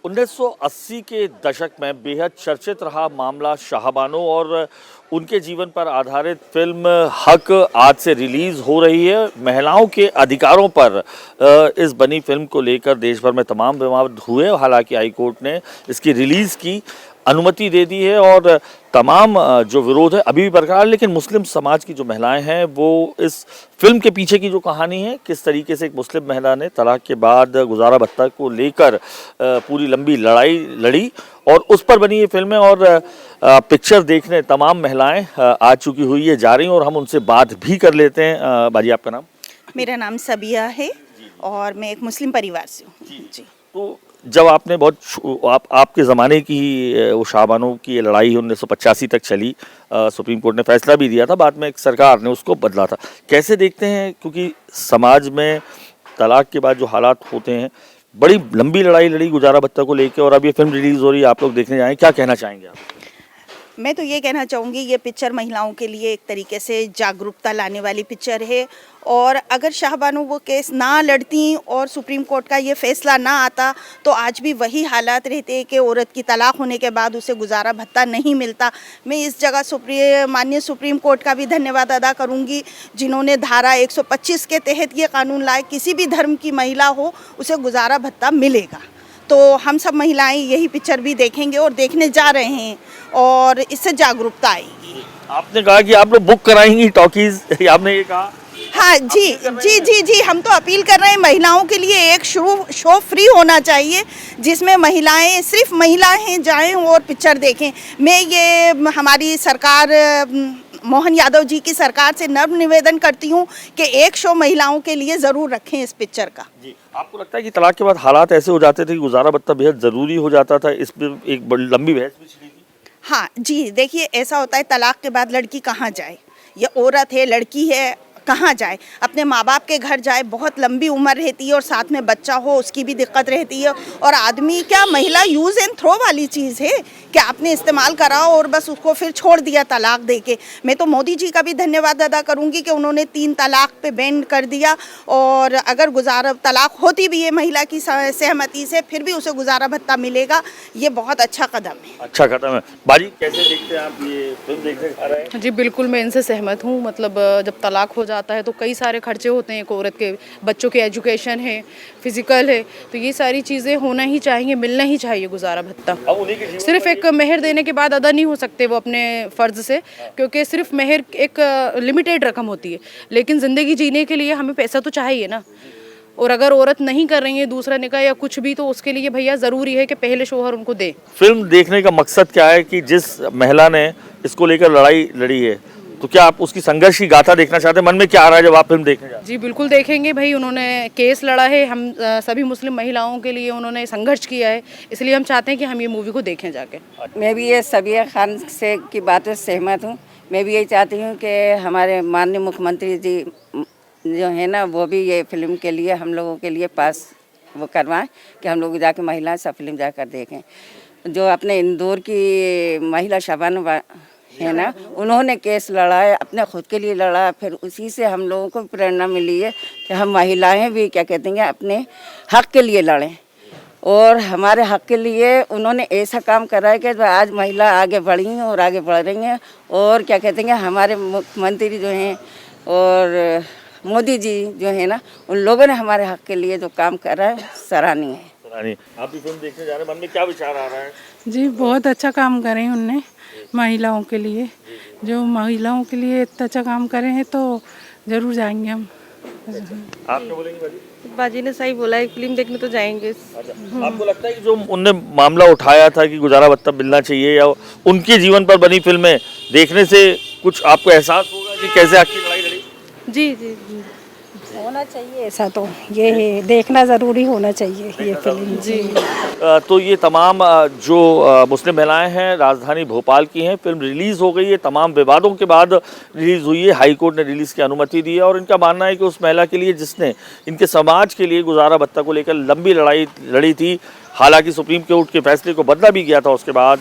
1980 के दशक में बेहद चर्चित रहा मामला शाहबानो और उनके जीवन पर आधारित फिल्म हक आज से रिलीज़ हो रही है। महिलाओं के अधिकारों पर इस बनी फिल्म को लेकर देश भर में तमाम विवाद हुए। हालांकि हाई कोर्ट ने इसकी रिलीज़ की अनुमति दे दी है और तमाम जो विरोध है अभी भी बरकरार। लेकिन मुस्लिम समाज की जो महिलाएं हैं वो इस फिल्म के पीछे की जो कहानी है, किस तरीके से एक मुस्लिम महिला ने तलाक के बाद गुजारा भत्ता को लेकर पूरी लंबी लड़ाई लड़ी और उस पर बनी ये फिल्में और पिक्चर देखने तमाम महिलाएं आ चुकी हुई है, जा रही हैं और हम उनसे बात भी कर लेते हैं। बाजी, आपका नाम? मेरा नाम सबिया है और मैं एक मुस्लिम परिवार से हूँ जी। तो जब आपने आपके ज़माने की वो शाहबानो की लड़ाई 1985 तक चली, सुप्रीम कोर्ट ने फैसला भी दिया था, बाद में एक सरकार ने उसको बदला था। कैसे देखते हैं, क्योंकि समाज में तलाक के बाद जो हालात होते हैं, बड़ी लंबी लड़ाई लड़ी गुजारा भत्ता को लेकर और अब ये फिल्म रिलीज़ हो रही है, आप लोग देखने जाएं, क्या कहना चाहेंगे आप? मैं तो ये कहना चाहूँगी ये पिक्चर महिलाओं के लिए एक तरीके से जागरूकता लाने वाली पिक्चर है और अगर शाहबानो वो केस ना लड़ती और सुप्रीम कोर्ट का ये फैसला ना आता तो आज भी वही हालात रहते कि औरत की तलाक होने के बाद उसे गुजारा भत्ता नहीं मिलता। मैं इस जगह माननीय सुप्रीम कोर्ट का भी धन्यवाद अदा करूँगी जिन्होंने धारा 125 के तहत ये कानून लाए, किसी भी धर्म की महिला हो उसे गुजारा भत्ता मिलेगा। तो हम सब महिलाएं यही पिक्चर भी देखेंगे और देखने जा रहे हैं और इससे जागरूकता आएगी। आपने कहा कि आप लोग बुक कराएंगी टॉकीज, आपने ये कहा? हाँ जी जी जी जी, हम तो अपील कर रहे हैं महिलाओं के लिए एक शो फ्री होना चाहिए जिसमें महिलाएं, सिर्फ महिलाएं जाएं और पिक्चर देखें। मैं ये हमारी सरकार मोहन यादव जी की सरकार से नम्र निवेदन करती हूँ कि एक शो महिलाओं के लिए ज़रूर रखें इस पिक्चर का। जी, आपको लगता है कि तलाक के बाद हालात ऐसे हो जाते थे कि गुजारा भत्ता बेहद ज़रूरी हो जाता था? इस पर एक बड़ी लंबी बहस भी छिड़ी थी। हाँ जी, देखिए ऐसा होता है तलाक के बाद लड़की कहाँ जाए, ये औरत है, लड़की है, कहाँ जाए? अपने माँ बाप के घर जाए, बहुत लंबी उम्र रहती है और साथ में बच्चा हो उसकी भी दिक्कत रहती है। और आदमी क्या, महिला यूज़ एंड थ्रो वाली चीज़ है कि आपने इस्तेमाल करा और बस उसको फिर छोड़ दिया तलाक देके। मैं तो मोदी जी का भी धन्यवाद अदा करूँगी कि उन्होंने 3 तलाक पे बैन कर दिया और अगर गुजारा तलाक होती भी है महिला की सहमति से फिर भी उसे गुजारा भत्ता मिलेगा। ये बहुत अच्छा कदम है। अच्छा कदम है। बाजी, कैसे देखते हैं आप ये फिल्म देखने जा रहे हैं? जी बिल्कुल, मैं इनसे सहमत हूँ। मतलब जब तलाक हो जाता है तो कई सारे खर्चे होते हैं, एक औरत के, बच्चों के एजुकेशन है, फिजिकल है, तो ये सारी चीज़ें होना ही चाहिए, मिलना ही चाहिए गुजारा भत्ता। सिर्फ एक मेहर देने के बाद अदा नहीं हो सकते वो अपने फ़र्ज़ से, क्योंकि सिर्फ मेहर एक लिमिटेड रकम होती है, लेकिन ज़िंदगी जीने के लिए हमें पैसा तो चाहिए ना। और अगर औरत नहीं कर रही है दूसरा निकाह या कुछ भी, तो उसके लिए भैया ज़रूरी है कि पहले शोहर उनको दे। फिल्म देखने का मकसद क्या है कि जिस महिला ने इसको लेकर लड़ाई लड़ी है, तो क्या आप उसकी संघर्ष की गाथा देखना चाहते हैं? मन में क्या आ रहा है जब आप फिल्म देखने जाते हैं? जी बिल्कुल देखेंगे भाई, उन्होंने केस लड़ा है, हम सभी मुस्लिम महिलाओं के लिए उन्होंने संघर्ष किया है, इसलिए हम चाहते हैं कि हम ये मूवी को देखें जाके। मैं भी ये सबिया खान से की बातों से सहमत हूँ। मैं भी यही चाहती हूँ कि हमारे माननीय मुख्यमंत्री जी जो है ना, वो भी ये फिल्म के लिए हम लोगों के लिए पास वो करवाएं कि हम लोग जाके महिलाएं सब फिल्म जाकर देखें। जो अपने इंदौर की महिला शाहबानो है ना, उन्होंने केस लड़ा है, अपने खुद के लिए लड़ा, फिर उसी से हम लोगों को प्रेरणा मिली है कि हम महिलाएं भी क्या कहते हैं अपने हक के लिए लड़ें। और हमारे हक के लिए उन्होंने ऐसा काम करा है कि आज महिला आगे बढ़ी हैं और आगे बढ़ रही हैं। और क्या कहते हैं हमारे मुख्यमंत्री जो हैं और मोदी जी जो है ना, उन लोगों ने हमारे हक के लिए जो काम करा है सराहनीय है। आप भी फिल्म देखने जा रहे हैं, मन में क्या विचार आ रहा है? जी, बहुत अच्छा काम करे हैं उनने महिलाओं के लिए, जो महिलाओं के लिए इतना अच्छा काम करे हैं तो ज़रूर जाएंगे हम। आप क्या बोलेंगे बाजी? बाजी ने सही बोला है, फिल्म देखने तो जाएंगे। आपको लगता है कि जो उनने मामला उठाया था कि गुजारा भत्ता मिलना चाहिए, या उनके जीवन पर बनी फिल्में देखने से कुछ आपको एहसास होगा कि कैसे आपकी लड़ाई लड़ी? जी जी जी, होना चाहिए ऐसा, तो ये है, देखना ज़रूरी होना चाहिए ये फिल्म जी। तो ये तमाम जो मुस्लिम महिलाएं हैं राजधानी भोपाल की हैं, फिल्म रिलीज़ हो गई है, तमाम विवादों के बाद रिलीज़ हुई है, हाई कोर्ट ने रिलीज़ की अनुमति दी है और इनका मानना है कि उस महिला के लिए जिसने इनके समाज के लिए गुजारा भत्ता को लेकर लंबी लड़ाई लड़ी थी, हालांकि सुप्रीम कोर्ट के फैसले को बदला भी गया था उसके बाद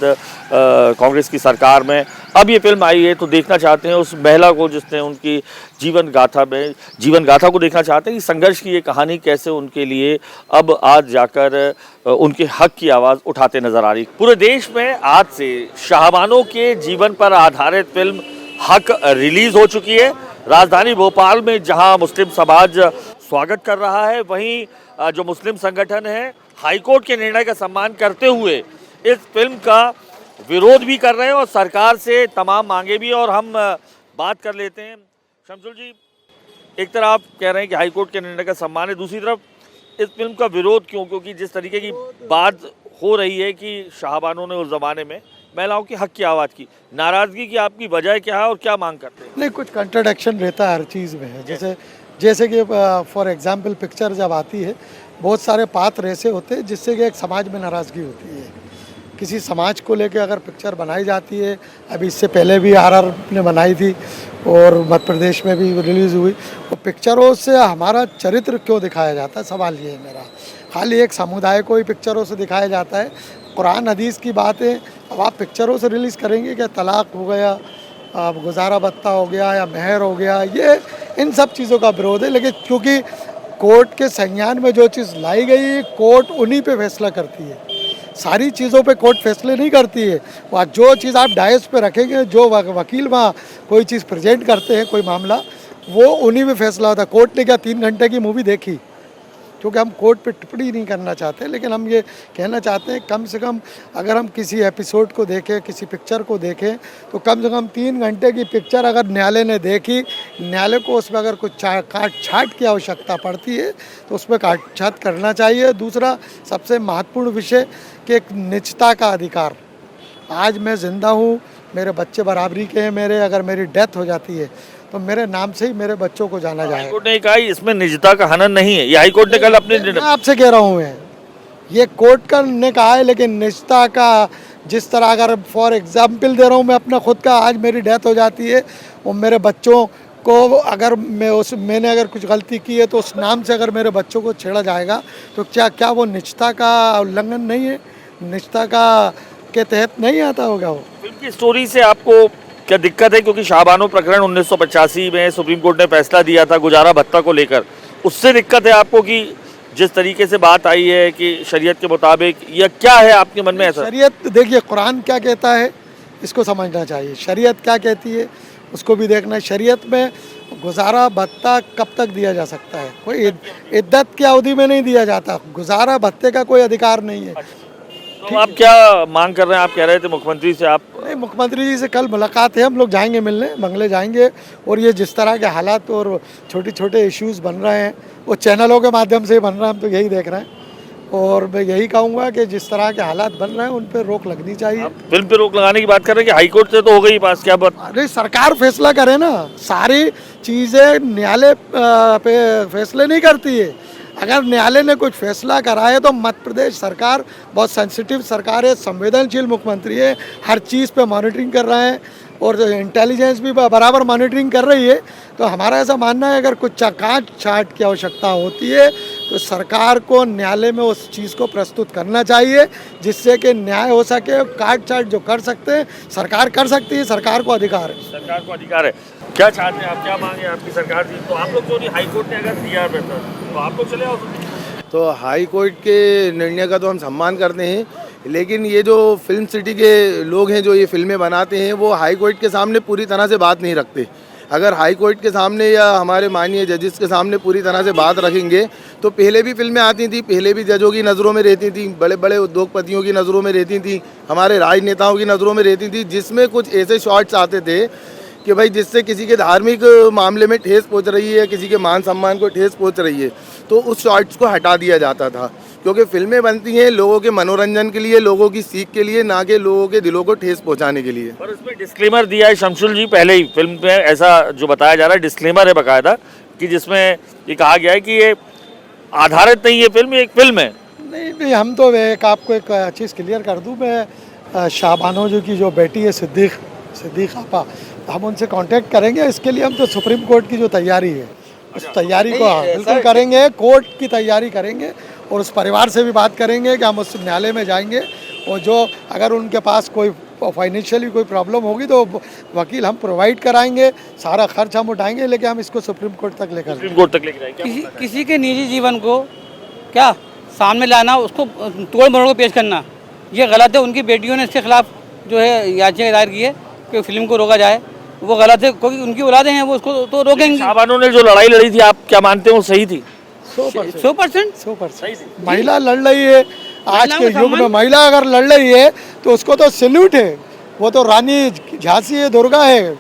कांग्रेस की सरकार में। अब ये फिल्म आई है तो देखना चाहते हैं उस महिला को जिसने उनकी जीवन गाथा को देखना चाहते हैं कि संघर्ष की ये कहानी कैसे उनके लिए अब आज जाकर उनके हक की आवाज़ उठाते नजर आ रही। पूरे देश में आज से शाहबानों के जीवन पर आधारित फिल्म हक रिलीज हो चुकी है। राजधानी भोपाल में जहां मुस्लिम समाज स्वागत कर रहा है, वहीं जो मुस्लिम संगठन है हाईकोर्ट के निर्णय का सम्मान करते हुए इस फिल्म का विरोध भी कर रहे हैं और सरकार से तमाम मांगे भी। और हम बात कर लेते हैं शमसुल जी, एक तरफ आप कह रहे हैं कि हाईकोर्ट के निर्णय का सम्मान है, दूसरी तरफ इस फिल्म का विरोध क्यों? क्योंकि जिस तरीके की बात हो रही है कि शाहबानों ने उस ज़माने में महिलाओं के हक की आवाज़ की, नाराज़गी की आपकी वजह क्या है और क्या मांग करते हैं? नहीं, कुछ कंट्राडिक्शन रहता है हर चीज़ में। जैसे कि फॉर एग्जांपल पिक्चर जब आती है, बहुत सारे पात्र ऐसे होते हैं जिससे कि एक समाज में नाराज़गी होती है। किसी समाज को लेकर अगर पिक्चर बनाई जाती है, अभी इससे पहले भी RR ने बनाई थी और मध्य प्रदेश में भी रिलीज़ हुई, तो पिक्चरों से हमारा चरित्र क्यों दिखाया जाता है, सवाल ये है मेरा। खाली एक समुदाय को ही पिक्चरों से दिखाया जाता है। कुरान हदीस की बात है, अब आप पिक्चरों से रिलीज़ करेंगे क्या? तलाक हो गया, अब गुजारा भत्ता हो गया या मेहर हो गया, ये इन सब चीज़ों का विरोध है। लेकिन क्योंकि कोर्ट के संज्ञान में जो चीज़ लाई गई है, कोर्ट उन्हीं पे फैसला करती है, सारी चीज़ों पे कोर्ट फैसले नहीं करती है। वहाँ जो चीज़ आप डायस पे रखेंगे, जो वकील वहाँ कोई चीज़ प्रेजेंट करते हैं, कोई मामला, वो उन्हीं पे फैसला होता है। कोर्ट ने क्या 3 घंटे की मूवी देखी? क्योंकि हम कोर्ट पे टिप्पणी नहीं करना चाहते, लेकिन हम ये कहना चाहते हैं कम से कम अगर हम किसी एपिसोड को देखें, किसी पिक्चर को देखें, तो कम से कम 3 घंटे की पिक्चर अगर न्यायालय ने देखी, न्यायालय को उसमें अगर कुछ काट छाट की आवश्यकता पड़ती है तो उसमें काट छाट करना चाहिए। दूसरा सबसे महत्वपूर्ण विषय कि एक निजता का अधिकार। आज मैं ज़िंदा हूँ, मेरे बच्चे बराबरी के हैं मेरे, अगर मेरी डेथ हो जाती है तो मेरे नाम से ही मेरे बच्चों को जाना जाए। हाईकोर्ट ने कहा इसमें निजता का हनन नहीं है, ये हाईकोर्ट ने कल अपने मैं आपसे कह रहा हूँ, मैं ये कोर्ट का ने कहा है, लेकिन निजता का जिस तरह, अगर फॉर एग्जाम्पल दे रहा हूँ मैं अपना खुद का, आज मेरी डेथ हो जाती है और मेरे बच्चों को अगर मैंने अगर कुछ गलती की है तो उस नाम से अगर मेरे बच्चों को छेड़ा जाएगा तो क्या वो निजता का उल्लंघन नहीं है? निजता का के तहत नहीं आता होगा वो? फिल्म की स्टोरी से आपको क्या दिक्कत है? क्योंकि शाहबानो प्रकरण 1985 में सुप्रीम कोर्ट ने फैसला दिया था गुजारा भत्ता को लेकर, उससे दिक्कत है आपको कि जिस तरीके से बात आई है कि शरीयत के मुताबिक, या क्या है आपके मन में ऐसा? शरीयत देखिए, कुरान क्या कहता है इसको समझना चाहिए, शरीयत क्या कहती है उसको भी देखना है। शरीयत में गुजारा भत्ता कब तक दिया जा सकता है? कोई इद्दत की अवधि में नहीं दिया जाता, गुजारा भत्ते का कोई अधिकार नहीं है। तो आप क्या मांग कर रहे हैं? आप कह रहे थे मुख्यमंत्री से, आप नहीं, मुख्यमंत्री जी से कल मुलाकात है, हम लोग जाएंगे मिलने, बंगले जाएंगे, और ये जिस तरह के हालात और छोटे छोटे इश्यूज बन रहे हैं वो चैनलों के माध्यम से बन रहा है, हम तो यही देख रहे हैं। और मैं यही कहूँगा कि जिस तरह के हालात बन रहे हैं उन पर रोक लगनी चाहिए। फिल्म पे रोक लगाने की बात कर रहे हैं कि हाईकोर्ट से तो हो गई पास, क्या बात? अरे सरकार फैसला करे ना, सारी चीज़ें न्यायालय पे फैसले नहीं करती है। अगर न्यायालय ने कुछ फैसला करा है तो मध्य प्रदेश सरकार बहुत सेंसिटिव सरकार है, संवेदनशील मुख्यमंत्री है, हर चीज़ पे मॉनिटरिंग कर रहे हैं और इंटेलिजेंस भी बराबर मॉनिटरिंग कर रही है। तो हमारा ऐसा मानना है अगर कुछ काट छाट की आवश्यकता होती है तो सरकार को न्यायालय में उस चीज़ को प्रस्तुत करना चाहिए जिससे कि न्याय हो सके। काट छाट जो कर सकते हैं सरकार कर सकती है, सरकार को अधिकार है। सरकार को अधिकार है। क्या चाहते हैं आप, क्या मांगे आपकी सरकार से? तो आप लोग जो नहीं, हाई कोर्ट ने अगर दिया रहता तो आप लोग चले आओ। तो हाई कोर्ट के निर्णय का तो हम सम्मान करते हैं, लेकिन ये जो फिल्म सिटी के लोग हैं जो ये फिल्में बनाते हैं वो हाई कोर्ट के सामने पूरी तरह से बात नहीं रखते। अगर हाई कोर्ट के सामने या हमारे माननीय जजेस के सामने पूरी तरह से बात रखेंगे तो पहले भी फिल्में आती थी, पहले भी जजों की नज़रों में रहती थी, बड़े बड़े उद्योगपतियों की नज़रों में रहती थी, हमारे राजनेताओं की नज़रों में रहती थी, जिसमें कुछ ऐसे शॉट्स आते थे कि भाई जिससे किसी के धार्मिक मामले में ठेस पहुंच रही है, किसी के मान सम्मान को ठेस पहुंच रही है, तो उस शॉट्स को हटा दिया जाता था। क्योंकि फिल्में बनती हैं लोगों के मनोरंजन के लिए, लोगों की सीख के लिए, ना कि लोगों के दिलों को ठेस पहुंचाने के लिए। पर उसमें डिस्क्लेमर दिया है शमसुल जी पहले ही, फिल्म में ऐसा जो बताया जा रहा है डिस्क्लेमर है बाकायदा, कि जिसमें ये कहा गया है कि ये आधारित नहीं है फिल्म, ये एक फिल्म है। नहीं, हम तो एक आपको एक चीज़ क्लियर कर दूँ, मैं शाहबानो जी की जो बेटी है सिद्दीक आपा, हम उनसे कांटेक्ट करेंगे। इसके लिए हम तो सुप्रीम कोर्ट की जो तैयारी है उस तैयारी को बिल्कुल करेंगे, कोर्ट की तैयारी करेंगे और उस परिवार से भी बात करेंगे कि हम उस न्यायालय में जाएंगे और जो अगर उनके पास कोई फाइनेंशियली कोई प्रॉब्लम होगी तो वकील हम प्रोवाइड कराएंगे, सारा खर्च हम उठाएंगे, लेकिन हम इसको सुप्रीम कोर्ट तक लेकर सुप्रीम कोर्ट तक लेके जाएंगे। किसी के निजी जीवन को क्या सामने लाना, उसको तोड़ मरोड़ के पेश करना, ये गलत है। उनकी बेटियों ने इसके खिलाफ जो है याचिका दायर की है कि फिल्म को रोका जाए, वो गलत है, क्योंकि उनकी औलादें हैं, वो उसको तो रोकेंगे। शाहबानो ने जो लड़ाई लड़ी थी, आप क्या मानते हैं वो सही थी? 100%। महिला लड़ रही है आज के युग में, महिला अगर लड़ रही है तो उसको तो सैल्यूट है। वो तो रानी झांसी है, दुर्गा है।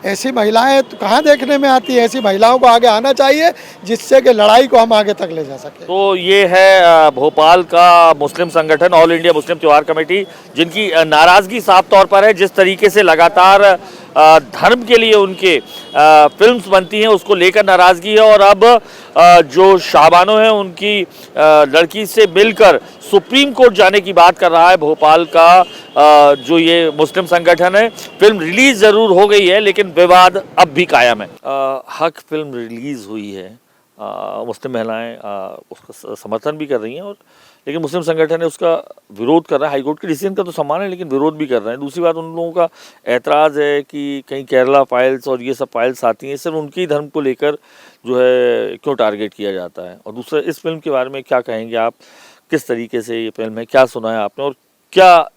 ऐसी महिलाएं तो कहाँ देखने में आती है? ऐसी महिलाओं को आगे आना चाहिए जिससे कि लड़ाई को हम आगे तक ले जा सके। तो ये है भोपाल का मुस्लिम संगठन ऑल इंडिया मुस्लिम त्योहार कमेटी, जिनकी नाराजगी साफ तौर पर है। जिस तरीके से लगातार धर्म के लिए उनके फिल्म्स बनती हैं, उसको लेकर नाराजगी है। और अब जो शाहबानो है, उनकी लड़की से मिलकर सुप्रीम कोर्ट जाने की बात कर रहा है भोपाल का जो ये मुस्लिम संगठन है। फिल्म रिलीज जरूर हो गई है, लेकिन विवाद अब भी कायम है। हक फिल्म रिलीज हुई है, मुस्लिम महिलाएं उसका समर्थन भी कर रही हैं, और लेकिन मुस्लिम संगठन है उसका विरोध कर रहा है। हाईकोर्ट के डिसीजन का तो सम्मान है, लेकिन विरोध भी कर रहे हैं। दूसरी बात, उन लोगों का एतराज़ है कि कहीं केरला फाइल्स और ये सब फाइल्स आती हैं, सिर्फ उनके ही धर्म को लेकर जो है क्यों टारगेट किया जाता है। और दूसरा, इस फिल्म के बारे में क्या कहेंगे आप? किस तरीके से ये फिल्म है, क्या सुना है आपने, और क्या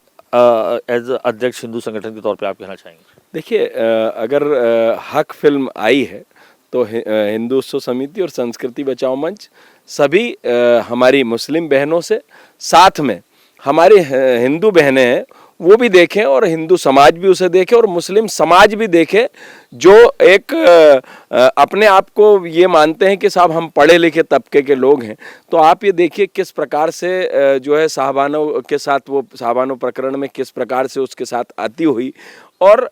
एज अध्यक्ष हिंदू संगठन के तौर पे आप कहना चाहेंगे? देखिए, अगर हक फिल्म आई है तो हिंदू उत्सव समिति और संस्कृति बचाओ मंच सभी हमारी मुस्लिम बहनों से, साथ में हमारी हिंदू बहनें हैं वो भी देखें, और हिंदू समाज भी उसे देखे, और मुस्लिम समाज भी देखे जो एक अपने आप को ये मानते हैं कि साहब हम पढ़े लिखे तबके के लोग हैं। तो आप ये देखिए किस प्रकार से जो है शाहबानो के साथ, वो शाहबानो प्रकरण में किस प्रकार से उसके साथ आती हुई, और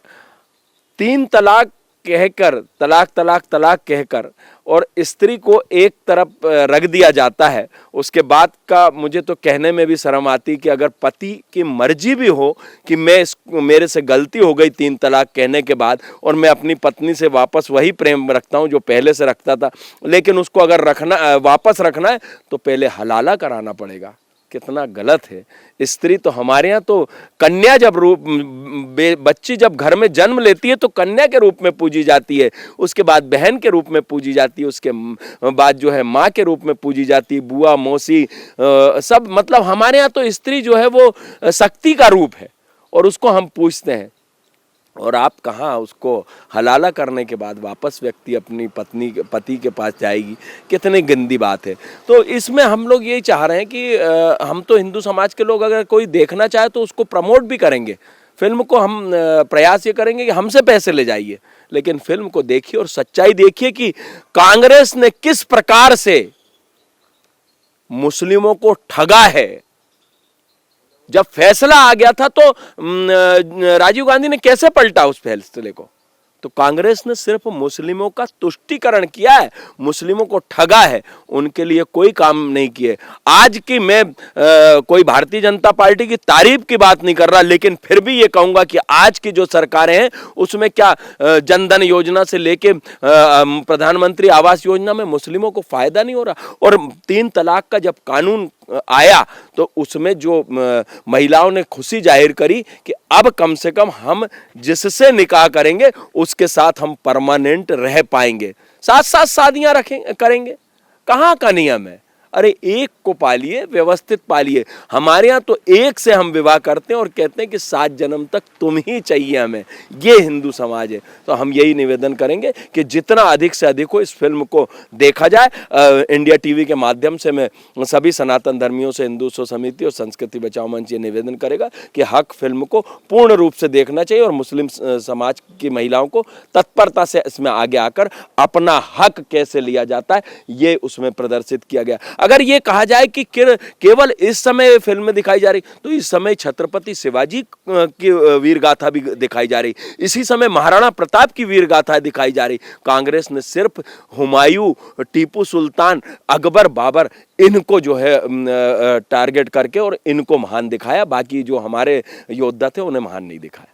3 तलाक कहकर, तलाक तलाक तलाक कहकर, और स्त्री को एक तरफ रख दिया जाता है। उसके बाद का मुझे तो कहने में भी शर्म आती कि अगर पति की मर्जी भी हो कि मेरे से गलती हो गई 3 तलाक कहने के बाद, और मैं अपनी पत्नी से वापस वही प्रेम रखता हूं जो पहले से रखता था, लेकिन उसको अगर वापस रखना है तो पहले हलाला कराना पड़ेगा। कितना गलत है। स्त्री तो हमारे यहाँ तो कन्या जब बच्ची जब घर में जन्म लेती है तो कन्या के रूप में पूजी जाती है, उसके बाद बहन के रूप में पूजी जाती है, उसके बाद जो है माँ के रूप में पूजी जाती है, बुआ मौसी सब। मतलब हमारे यहाँ तो स्त्री जो है वो शक्ति का रूप है, और उसको हम पूजते हैं। और आप कहाँ उसको हलाला करने के बाद वापस व्यक्ति अपनी पति के पास जाएगी? कितनी गंदी बात है। तो इसमें हम लोग यही चाह रहे हैं कि हम तो हिंदू समाज के लोग अगर कोई देखना चाहे तो उसको प्रमोट भी करेंगे। फिल्म को हम प्रयास ये करेंगे कि हमसे पैसे ले जाइए, लेकिन फिल्म को देखिए और सच्चाई देखिए कि कांग्रेस ने किस प्रकार से मुस्लिमों को ठगा है। जब फैसला आ गया था तो राजीव गांधी ने कैसे पलटा उस फैसले को? तो कांग्रेस ने सिर्फ मुस्लिमों का तुष्टीकरण किया है, मुस्लिमों को ठगा है, उनके लिए कोई काम नहीं किए। आज की मैं कोई भारतीय जनता पार्टी की तारीफ की बात नहीं कर रहा, लेकिन फिर भी ये कहूंगा कि आज की जो सरकारें हैं उसमें क्या जनधन योजना से लेके प्रधानमंत्री आवास योजना में मुस्लिमों को फायदा नहीं हो रहा। और 3 तलाक का जब कानून आया तो उसमें जो महिलाओं ने खुशी जाहिर करी कि अब कम से कम हम जिससे निकाह करेंगे उसके साथ हम परमानेंट रह पाएंगे, साथ साथ शादियां करेंगे। कहाँ का नियम है? अरे एक को पालिए, व्यवस्थित पालिए। हमारे यहाँ तो एक से हम विवाह करते हैं और कहते हैं कि 7 जन्म तक तुम ही चाहिए हमें। ये हिंदू समाज है। तो हम यही निवेदन करेंगे कि जितना अधिक से अधिक हो इस फिल्म को देखा जाए। इंडिया टीवी के माध्यम से मैं सभी सनातन धर्मियों से हिंदू उत्सव समिति और संस्कृति बचाओ मंच ये निवेदन करेगा कि हक फिल्म को पूर्ण रूप से देखना चाहिए, और मुस्लिम समाज की महिलाओं को तत्परता से इसमें आगे आकर अपना हक कैसे लिया जाता है ये उसमें प्रदर्शित किया गया। अगर ये कहा जाए कि केवल इस समय फिल्म दिखाई जा रही, तो इस समय छत्रपति शिवाजी की वीर गाथा भी दिखाई जा रही, इसी समय महाराणा प्रताप की वीर गाथा दिखाई जा रही। कांग्रेस ने सिर्फ हुमायूं, टीपू सुल्तान, अकबर, बाबर इनको जो है टारगेट करके और इनको महान दिखाया, बाकी जो हमारे योद्धा थे उन्हें महान नहीं दिखाया।